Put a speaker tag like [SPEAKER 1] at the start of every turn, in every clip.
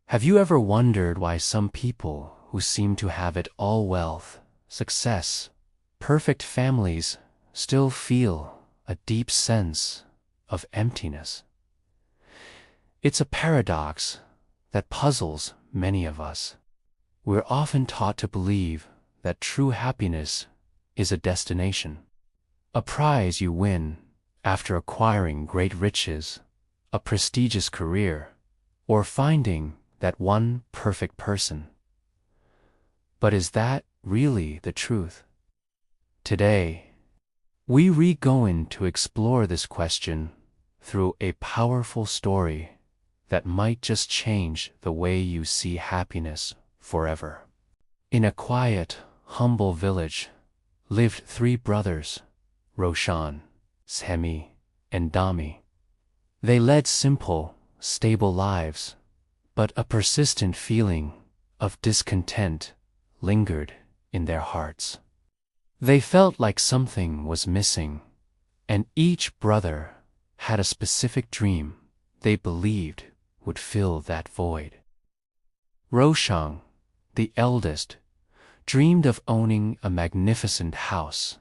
[SPEAKER 1] Have you ever wondered why some people who seem to have it all, wealth, success, perfect families, still feel a deep sense of emptiness? It's a paradox that puzzles many of us. We're often taught to believe that true happiness is a destination, a prize you win after acquiring great riches, a prestigious career, or finding that one perfect person. But is that really the truth? Today, we're going to explore this question through a powerful story that might just change the way you see happiness forever. In a quiet, humble village lived three brothers, Roshan, Semi, and Dami. They led simple, stable lives, but a persistent feeling of discontent lingered in their hearts. They felt like something was missing, and each brother had a specific dream they believed would fill that void. Roshan, the eldest, dreamed of owning a magnificent house,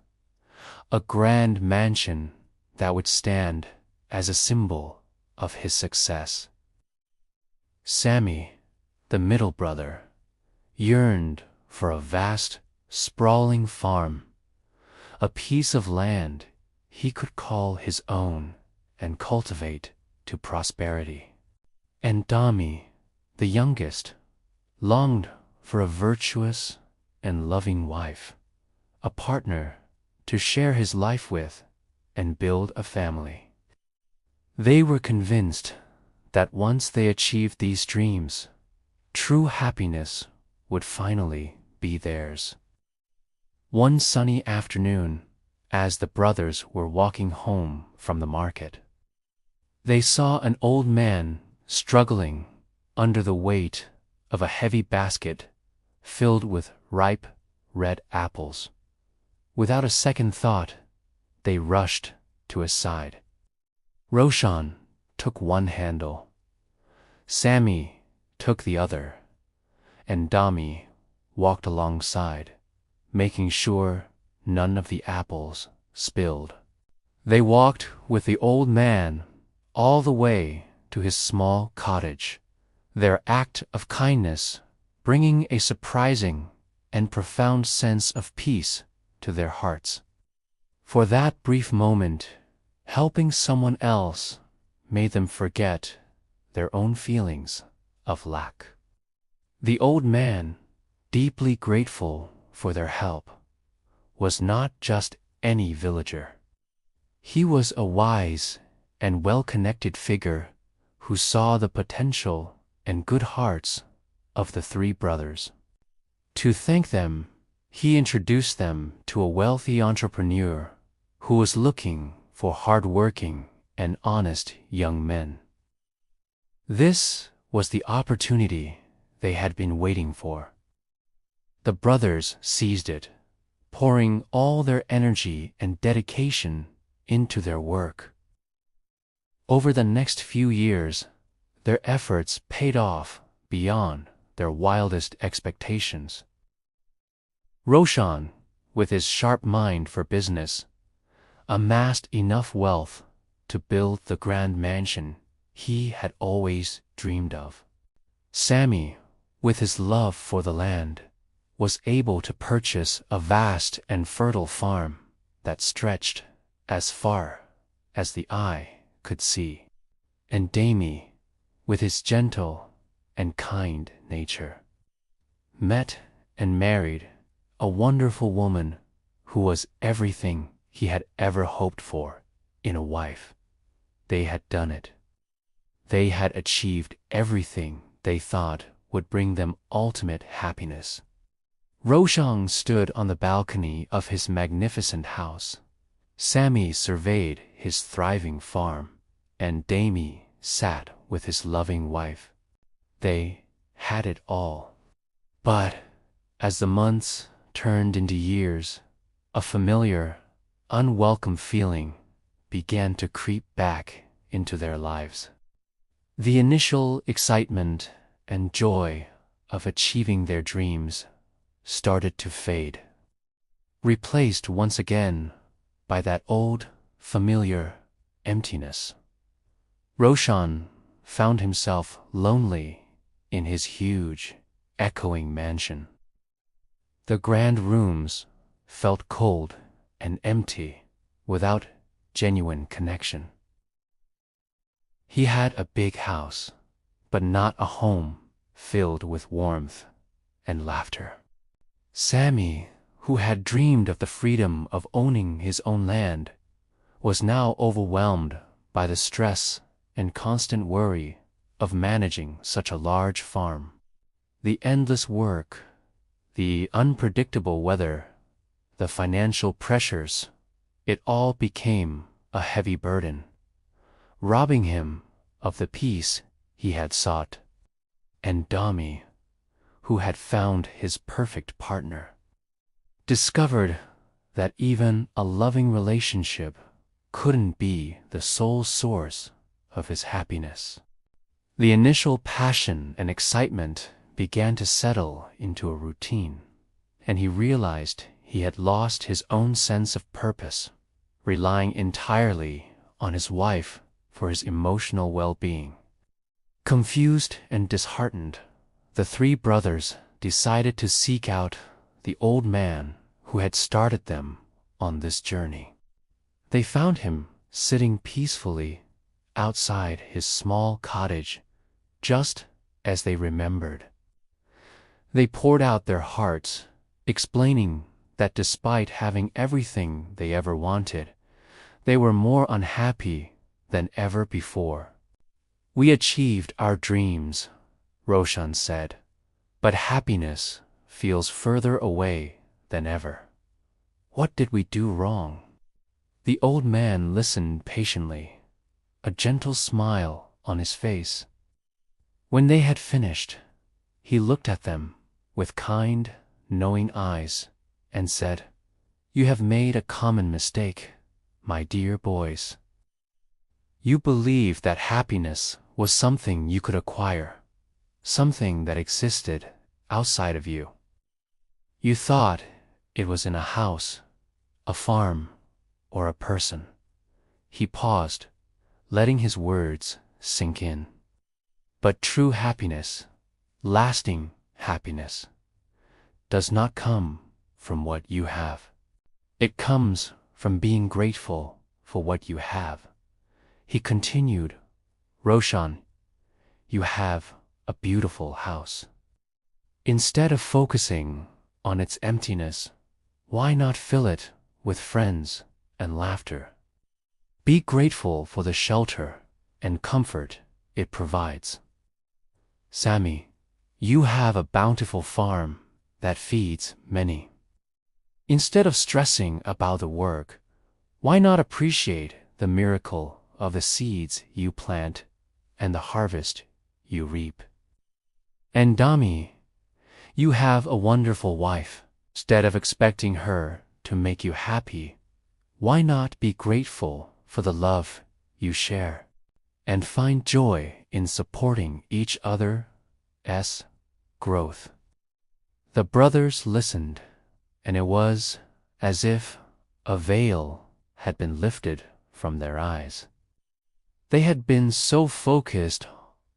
[SPEAKER 1] a grand mansion that would stand as a symbol of his success. Sami, the middle brother, yearned for a vast, sprawling farm, a piece of land he could call his own and cultivate to prosperity. And Dami, the youngest, longed for a virtuous and loving wife, a partner to share his life with and build a family. They were convinced that once they achieved these dreams, true happiness would finally be theirs. One sunny afternoon, as the brothers were walking home from the market, they saw an old man struggling under the weight of a heavy basket filled with ripe red apples. Without a second thought, they rushed to his side. Roshan took one handle, Sami took the other, and Dami walked alongside, making sure none of the apples spilled. They walked with the old man all the way to his small cottage, their act of kindness bringing a surprising and profound sense of peace to their hearts. For that brief moment, helping someone else made them forget their own feelings of lack. The old man, deeply grateful for their help, was not just any villager. He was a wise and well-connected figure who saw the potential and good hearts of the three brothers. To thank them, he introduced them to a wealthy entrepreneur who was looking for hard-working and honest young men. This was the opportunity they had been waiting for. The brothers seized it, pouring all their energy and dedication into their work. Over the next few years, their efforts paid off beyond their wildest expectations. Roshan, with his sharp mind for business, amassed enough wealth to build the grand mansion he had always dreamed of. Sami, with his love for the land, was able to purchase a vast and fertile farm that stretched as far as the eye could see. And Dami, with his gentle and kind nature, met and married a wonderful woman who was everything he had ever hoped for in a wife. They had done it. They had achieved everything they thought would bring them ultimate happiness. Roshan stood on the balcony of his magnificent house. Sami surveyed his thriving farm, and Dami sat with his loving wife. They had it all. But as the months turned into years, a familiar, unwelcome feeling began to creep back into their lives. The initial excitement and joy of achieving their dreams started to fade, replaced once again by that old, familiar emptiness. Roshan found himself lonely in his huge, echoing mansion. The grand rooms felt cold and empty without genuine connection. He had a big house, but not a home filled with warmth and laughter. Sammy, who had dreamed of the freedom of owning his own land, was now overwhelmed by the stress and constant worry of managing such a large farm. The endless work, the unpredictable weather, the financial pressures, it all became a heavy burden, robbing him of the peace he had sought. And Dami, who had found his perfect partner, discovered that even a loving relationship couldn't be the sole source of his happiness. The initial passion and excitement began to settle into a routine, and he realized he had lost his own sense of purpose, relying entirely on his wife for his emotional well-being. Confused and disheartened, the three brothers decided to seek out the old man who had started them on this journey. They found him sitting peacefully outside his small cottage, just as they remembered. They poured out their hearts, explaining that despite having everything they ever wanted, they were more unhappy than ever before. "We achieved our dreams," Roshan said, "but happiness feels further away than ever. What did we do wrong?" The old man listened patiently, a gentle smile on his face. When they had finished, he looked at them with kind, knowing eyes and said, "You have made a common mistake, my dear boys. You believed that happiness was something you could acquire, something that existed outside of you. You thought it was in a house, a farm, or a person." He paused, letting his words sink in. "But true happiness, lasting happiness, does not come from what you have. It comes from being grateful for what you have." He continued, "Roshan, you have a beautiful house. Instead of focusing on its emptiness, why not fill it with friends and laughter? Be grateful for the shelter and comfort it provides. Sammy, you have a bountiful farm that feeds many. Instead of stressing about the work, why not appreciate the miracle of the seeds you plant and the harvest you reap? And Dami, you have a wonderful wife. Instead of expecting her to make you happy, why not be grateful for the love you share and find joy in supporting each other's growth?" The brothers listened, and it was as if a veil had been lifted from their eyes. They had been so focused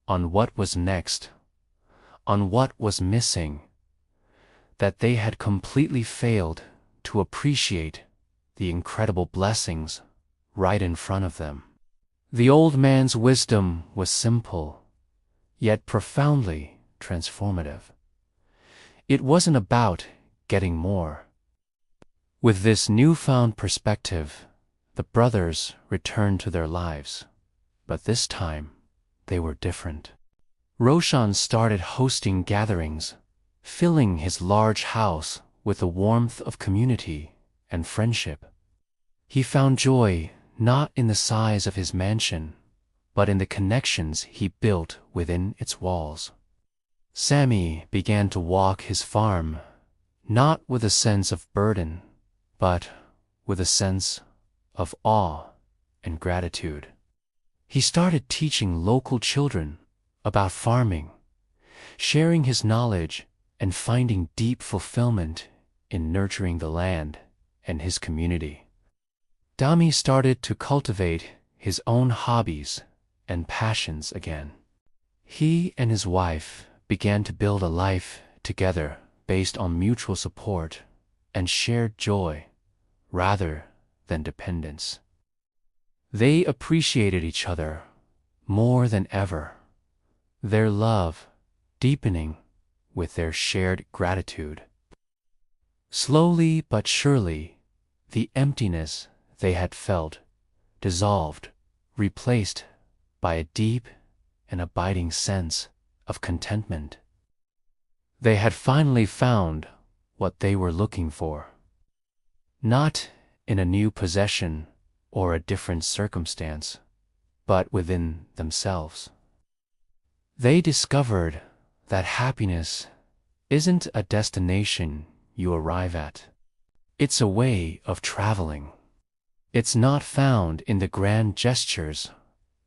[SPEAKER 1] on what was next, on what was missing, that they had completely failed to appreciate the incredible blessings right in front of them. The old man's wisdom was simple, yet profoundly transformative. It wasn't about getting more. With this newfound perspective, the brothers returned to their lives, but this time they were different. Roshan started hosting gatherings, filling his large house with the warmth of community and friendship. He found joy not in the size of his mansion, but in the connections he built within its walls. Sammy began to walk his farm, not with a sense of burden, but with a sense of awe and gratitude. He started teaching local children about farming, sharing his knowledge and finding deep fulfillment in nurturing the land and his community. Dami started to cultivate his own hobbies and passions again. He and his wife began to build a life together based on mutual support and shared joy rather than dependence. They appreciated each other more than ever, their love deepening with their shared gratitude. Slowly but surely, the emptiness they had felt dissolved, replaced by a deep and abiding sense of contentment. They had finally found what they were looking for, not in a new possession or a different circumstance, but within themselves. They discovered that happiness isn't a destination you arrive at. It's a way of traveling. It's not found in the grand gestures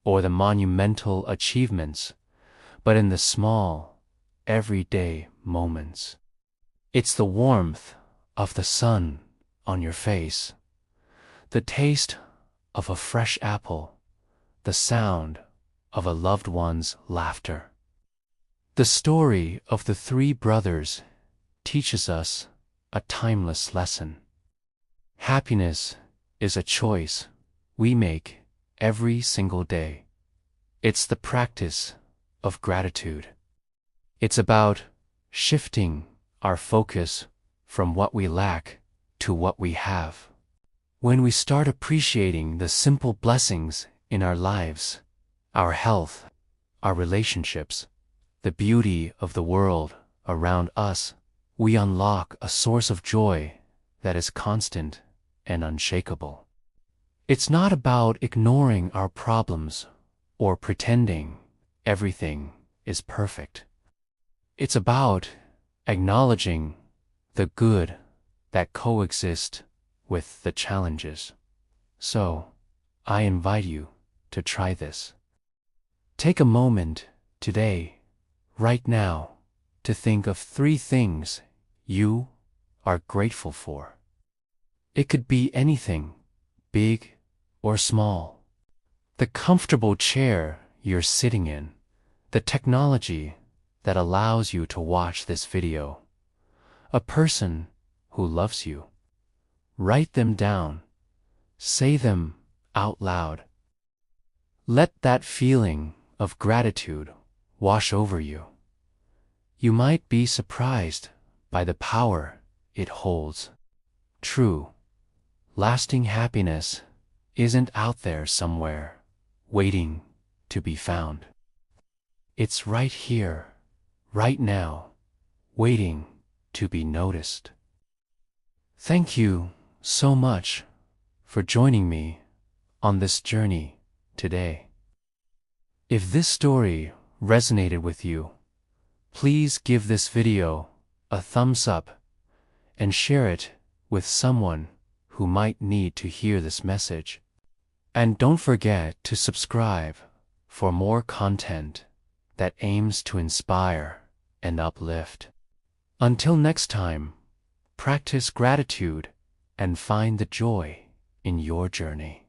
[SPEAKER 1] or the monumental achievements, but in the small, everyday moments. It's the warmth of the sun on your face, the taste of a fresh apple, the sound of a loved one's laughter. The story of the three brothers teaches us a timeless lesson. Happiness is a choice we make every single day. It's the practice of gratitude. It's about shifting our focus from what we lack to what we have. When we start appreciating the simple blessings in our lives, our health, our relationships, the beauty of the world around us, we unlock a source of joy that is constant and unshakable. It's not about ignoring our problems or pretending everything is perfect. It's about acknowledging the good that coexist with the challenges. So, I invite you to try this. Take a moment today, right now, to think of 3 things you are grateful for. It could be anything, big or small. The comfortable chair you're sitting in, the technology that allows you to watch this video, a person who loves you. Write them down. Say them out loud. Let that feeling of gratitude wash over you. You might be surprised by the power it holds. True, lasting happiness isn't out there somewhere, waiting to be found. It's right here, right now, waiting to be noticed. Thank you so much for joining me on this journey today. If this story resonated with you, please give this video a thumbs up and share it with someone who might need to hear this message. And don't forget to subscribe for more content that aims to inspire and uplift. Until next time, practice gratitude and find the joy in your journey.